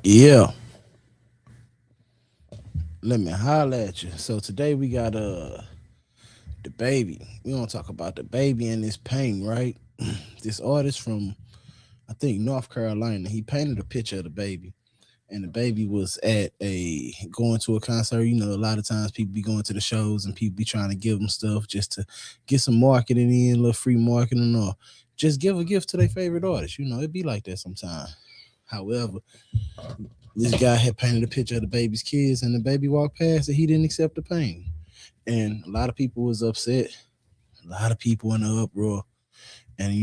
Yeah, let me holler at you. So today we got the baby. We gonna talk about the baby and this painting, right? This artist from I think North Carolina. He painted a picture of the baby, and the baby was at a going to a concert. You know, a lot of times people be going to the shows and people be trying to give them stuff just to get some marketing in, a little free marketing, or just give a gift to their favorite artist. You know, it be like that sometimes. However, this guy had painted a picture of the baby's kids, and the baby walked past, and he didn't accept the painting. And a lot of people was upset. A lot of people in the uproar, and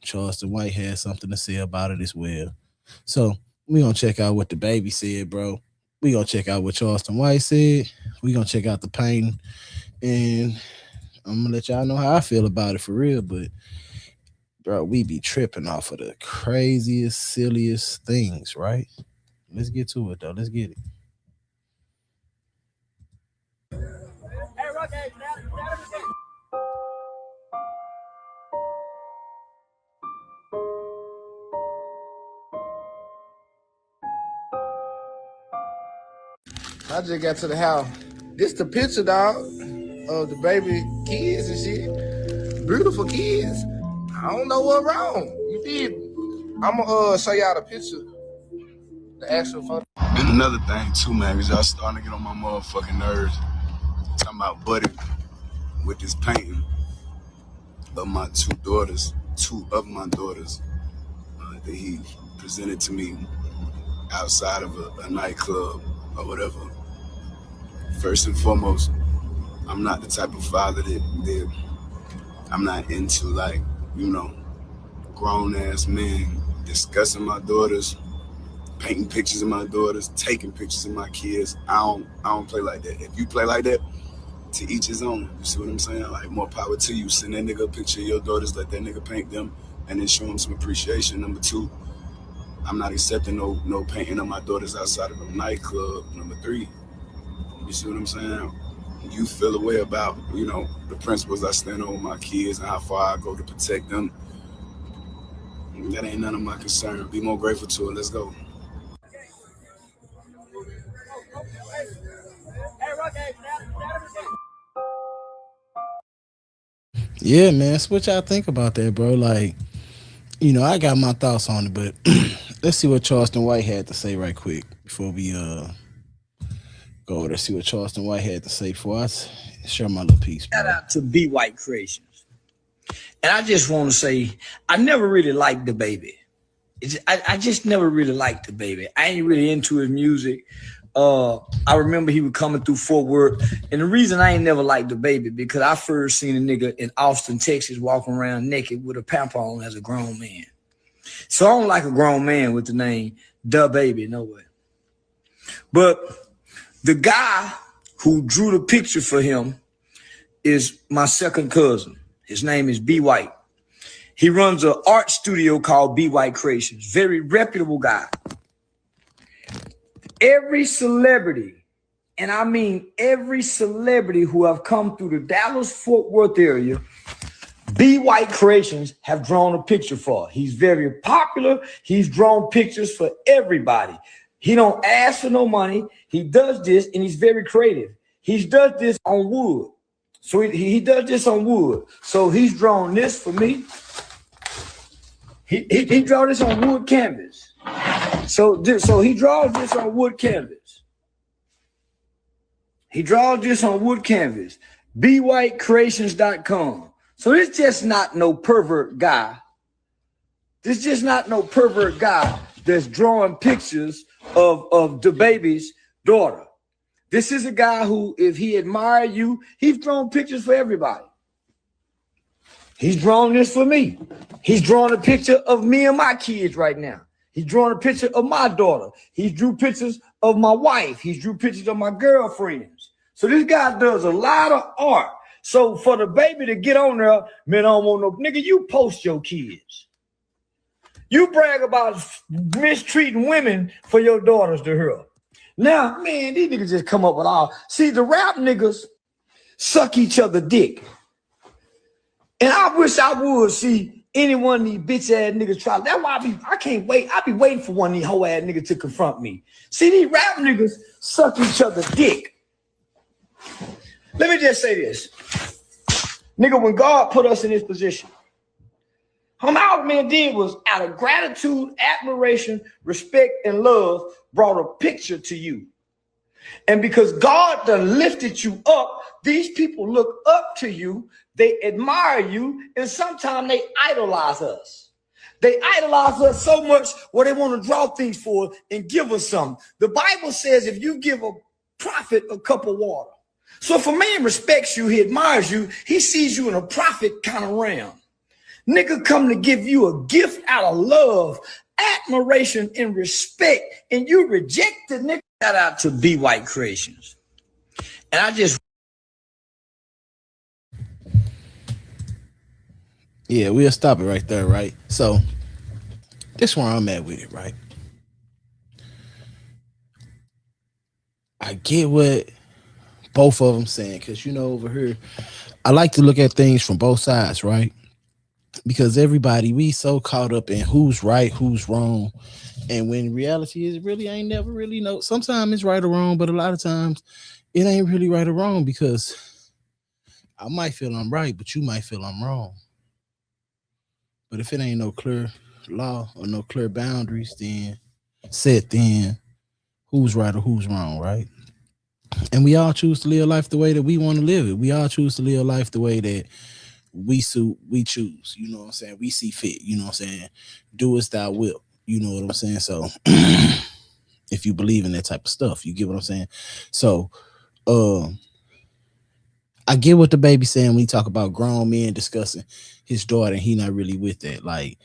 Charleston White had something to say about it as well. So we gonna check out what the baby said, bro. We gonna check out what Charleston White said. We gonna check out the painting, and I'm gonna let y'all know how I feel about it for real. But bro, we be tripping off of the craziest, silliest things, right? Let's get to it though. Let's get it. I just got to the house. This the picture, dog, of the baby kids and shit. Beautiful kids. I don't know what wrong. You did. I'm gonna show y'all the picture. The actual photo. And another thing too, man, is y'all starting to get on my motherfucking nerves. Talking about Buddy with this painting of my two of my daughters that he presented to me outside of a nightclub or whatever. First and foremost, I'm not the type of father that I'm not into, like, grown ass men discussing my daughters, painting pictures of my daughters, taking pictures of my kids. I don't play like that. If you play like that, to each his own. You see what I'm saying? Like, more power to you. Send that nigga a picture of your daughters, let that nigga paint them, and then show him some appreciation. Number two, I'm not accepting no painting of my daughters outside of a nightclub. Number three, you see what I'm saying? You feel a way about, the principles I stand on with my kids and how far I go to protect them. That ain't none of my concern. Be more grateful to it. Let's go. Yeah, man. So what y'all think about that, bro? Like, I got my thoughts on it, but let's see what Charleston White had to say right quick before we go over there. See what Charleston White had to say for us. Share my little piece, bro. Shout out to B White Creations. And I just want to say, I never really liked DaBaby. I just never really liked DaBaby. I ain't really into his music. I remember he was coming through Fort Worth. And the reason I ain't never liked DaBaby, because I first seen a nigga in Austin, Texas, walking around naked with a pamper on as a grown man. So I don't like a grown man with the name DaBaby, no way. But the guy who drew the picture for him is my second cousin. His name is B White. He runs an art studio called B White Creations. Very reputable guy. Every celebrity, and I mean every celebrity who have come through the Dallas-Fort Worth area, B White Creations have drawn a picture for. He's very popular. He's drawn pictures for everybody. He don't ask for no money. He does this, and he's very creative. He does this on wood. So he does this on wood. So he's drawn this for me. He draw this on wood canvas. So he draws this on wood canvas. He draws this on wood canvas. BWhiteCreations.com. So it's just not no pervert guy. This just not no pervert guy that's drawing pictures of DaBaby's daughter. This is a guy who, if he admire you, he's drawn pictures for everybody. He's drawn this for me. He's drawn a picture of me and my kids right now. He's drawn a picture of my daughter. He drew pictures of my wife. He drew pictures of my girlfriends. So this guy does a lot of art. So for DaBaby to get on there, man, I don't want no nigga, you post your kids. You brag about mistreating women for your daughters to her. Now, man, these niggas just come up with all. See, the rap niggas suck each other dick. And I wish I would see any one of these bitch ass niggas try. That's why I can't wait. I be waiting for one of these hoe ass niggas to confront me. See, these rap niggas suck each other's dick. Let me just say this. Nigga, when God put us in this position, all man did was, out of gratitude, admiration, respect, and love, brought a picture to you. And because God done lifted you up, these people look up to you, they admire you, and sometimes they idolize us. They idolize us so much where they want to draw things for us and give us something. The Bible says if you give a prophet a cup of water. So if a man respects you, he admires you, he sees you in a prophet kind of realm. Nigga come to give you a gift out of love, admiration, and respect, and you reject the nigga. Shout out to Be White Creations. And I just... Yeah, we'll stop it right there, right? So this is where I'm at with it, right? I get what both of them saying, because, you know, over here, I like to look at things from both sides, right? Because everybody, we so caught up in who's right, who's wrong. And when reality is really ain't never really know. Sometimes it's right or wrong, but a lot of times it ain't really right or wrong, because I might feel I'm right, but you might feel I'm wrong. But if it ain't no clear law or no clear boundaries, then who's right or who's wrong, right? And we all choose to live life the way that we want to live it. We all choose to live life the way that we choose, you know what I'm saying? We see fit, you know what I'm saying? Do as thou wilt, you know what I'm saying? So if you believe in that type of stuff, you get what I'm saying? So I get what DaBaby saying when he talk about grown men discussing his daughter and he not really with that. Like,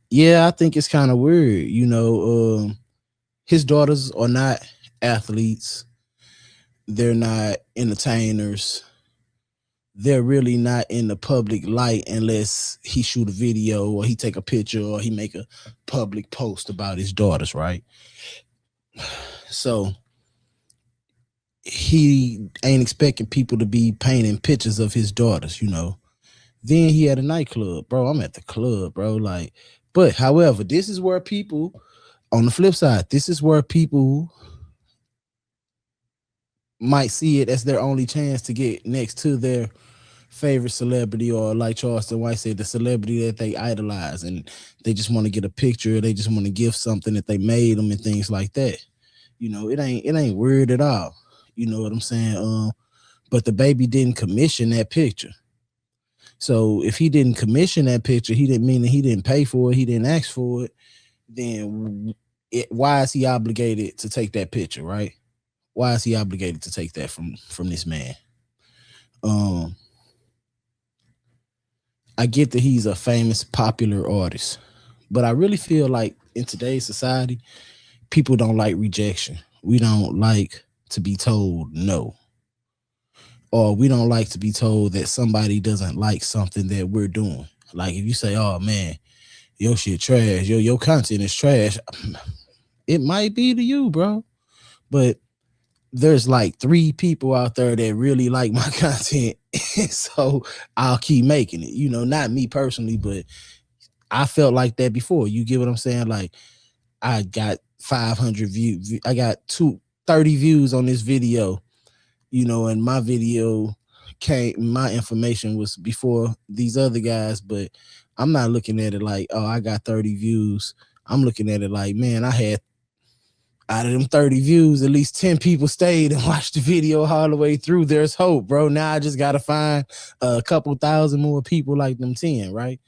yeah, I think it's kind of weird, you know. His daughters are not athletes. They're not entertainers. They're really not in the public light unless he shoot a video or he take a picture or he make a public post about his daughters, right? So he ain't expecting people to be painting pictures of his daughters, you know. Then he had a nightclub, bro. I'm at the club, bro. Like, but however, this is where people, on the flip side, this is where people might see it as their only chance to get next to their favorite celebrity, or like Charleston White said, the celebrity that they idolize, and they just want to get a picture, they just want to give something that they made them and things like that. You know, it ain't weird at all. You know what I'm saying? But DaBaby didn't commission that picture. So if he didn't commission that picture, he didn't mean that he didn't pay for it, he didn't ask for it, then why is he obligated to take that picture, right? Why is he obligated to take that from this man? I get that he's a famous, popular artist, but I really feel like in today's society, people don't like rejection. We don't like to be told no. Or we don't like to be told that somebody doesn't like something that we're doing. Like if you say, oh man, your shit trash, your content is trash, it might be to you, bro. But there's like 3 people out there that really like my content. So I'll keep making it, you know, not me personally, but I felt like that before. You get what I'm saying? Like I got 500 views. I got 30 views on this video, you know, and my video my information was before these other guys, but I'm not looking at it like, oh, I got 30 views. I'm looking at it like, man, I had, out of them 30 views, at least 10 people stayed and watched the video all the way through. There's hope, bro. Now I just got to find a couple thousand more people like them 10, right?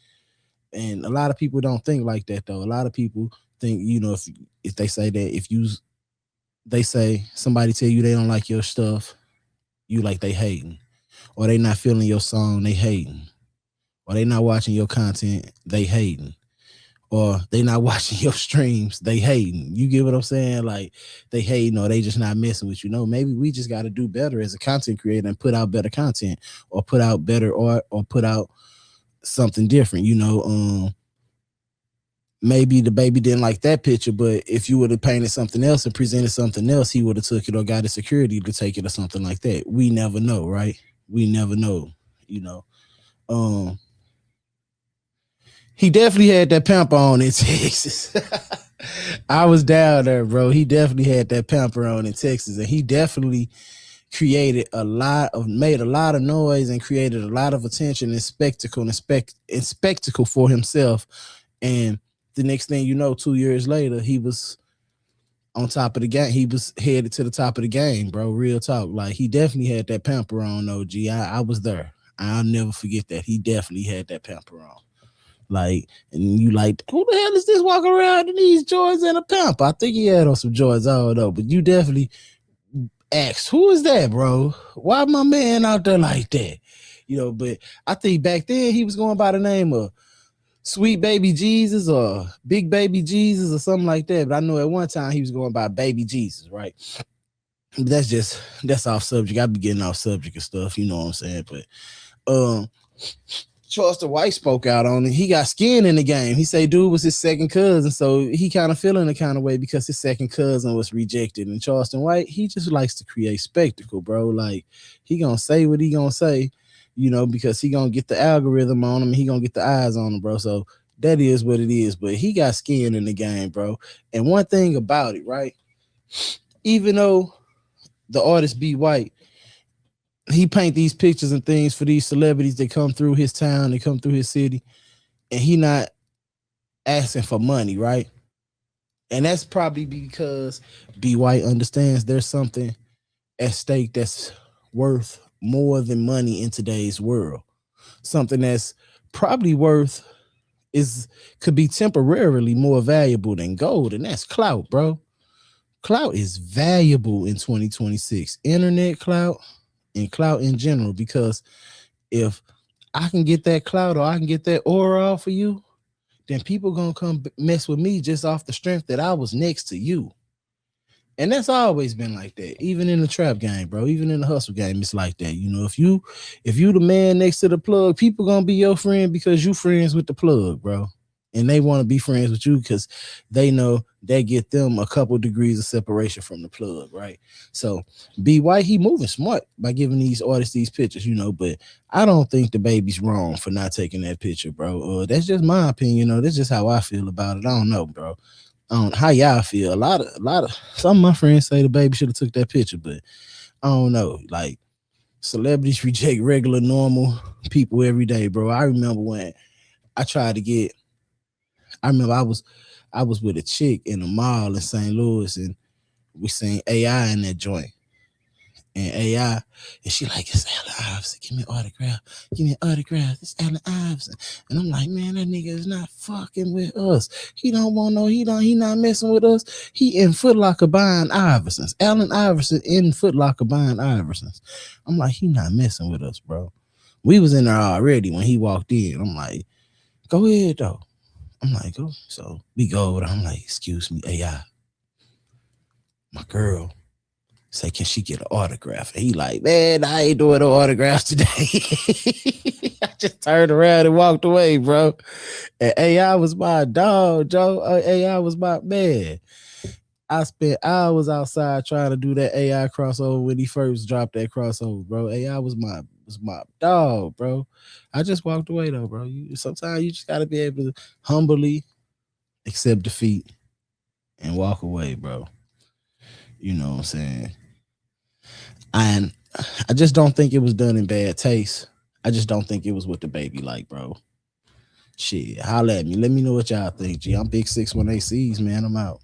And a lot of people don't think like that, though. A lot of people think, you know, if they say that, they say somebody tell you they don't like your stuff, you like they hating. Or they not feeling your song, they hating. Or they not watching your content, they hating. Or they not watching your streams, they hating. You get what I'm saying? Like they hating, or they just not messing with you. No, maybe we just got to do better as a content creator and put out better content, or put out better art, or put out something different. You know, maybe DaBaby didn't like that picture, but if you would have painted something else and presented something else, he would have took it, or got his security to take it, or something like that. We never know, right? We never know, you know. He definitely had that pamper on in Texas. I was down there, bro. He definitely had that pamper on in Texas, and he definitely made a lot of noise and created a lot of attention and spectacle for himself. And the next thing you know, 2 years later, he was on top of the game. He was headed to the top of the game, bro. Real talk. Like, he definitely had that pamper on, OG. I was there. I'll never forget that. He definitely had that pamper on. Like, and you like, who the hell is this walking around in these Jordans and a pamper? I think he had on some Jordans, I don't know. But you definitely asked, who is that, bro? Why my man out there like that? You know, but I think back then he was going by the name of Sweet Baby Jesus or Big Baby Jesus or something like that. But I know at one time he was going by Baby Jesus, right? But that's off subject. I be getting off subject and stuff, you know what I'm saying? But Charleston White spoke out on it. He got skin in the game. He say dude was his second cousin, so he kind of feeling the kind of way because his second cousin was rejected. And Charleston White, he just likes to create spectacle, bro. Like, he gonna say what he gonna say, you know, because he gonna get the algorithm on him and he gonna get the eyes on him, bro. So that is what it is. But he got skin in the game, bro. And one thing about it, right? Even though the artist be white, he paint these pictures and things for these celebrities that come through his town, they come through his city, and he not asking for money, right? And that's probably because B White understands there's something at stake that's worth more than money in today's world. Something that's probably could be temporarily more valuable than gold, and that's clout, bro. Clout is valuable in 2026. Internet clout and clout in general, because if I can get that clout or I can get that aura off of you, then people gonna come mess with me just off the strength that I was next to you. And that's always been like that, even in the trap game, bro. Even in the hustle game, it's like that. You know, if you the man next to the plug, people gonna be your friend because you friends with the plug, bro. And they want to be friends with you because they know they get them a couple degrees of separation from the plug, right? So B White, he moving smart by giving these artists these pictures, you know, but I don't think DaBaby's wrong for not taking that picture, bro. That's just my opinion, you know. That's just how I feel about it. I don't know, bro. I don't know how y'all feel. A lot of some of my friends say DaBaby should have took that picture, but I don't know. Like, celebrities reject regular, normal people every day, bro. I remember when I tried to get I remember I was with a chick in a mall in St. Louis, and we seen AI in that joint. And AI, and she like, it's Allen Iverson. Give me an autograph. Give me an autograph. It's Allen Iverson. And I'm like, man, that nigga is not fucking with us. He don't want no, he not messing with us. He in Foot Locker buying Iversons. Allen Iverson in Foot Locker buying Iversons. I'm like, he not messing with us, bro. We was in there already when he walked in. I'm like, go ahead though. I'm like, oh, so we go over. I'm like, excuse me, AI. My girl say, can she get an autograph? And he like, man, I ain't doing no autographs today. I just turned around and walked away, bro. And AI was my dog, Joe. AI was my man. I spent hours outside trying to do that AI crossover when he first dropped that crossover, bro. AI was my dog, bro. I just walked away though, bro. Sometimes you just gotta be able to humbly accept defeat and walk away, bro. You know what I'm saying? And I just don't think it was done in bad taste. I just don't think it was what DaBaby like, bro. Shit, holla at me. Let me know what y'all think, G. I'm Big 618 C's, man. I'm out.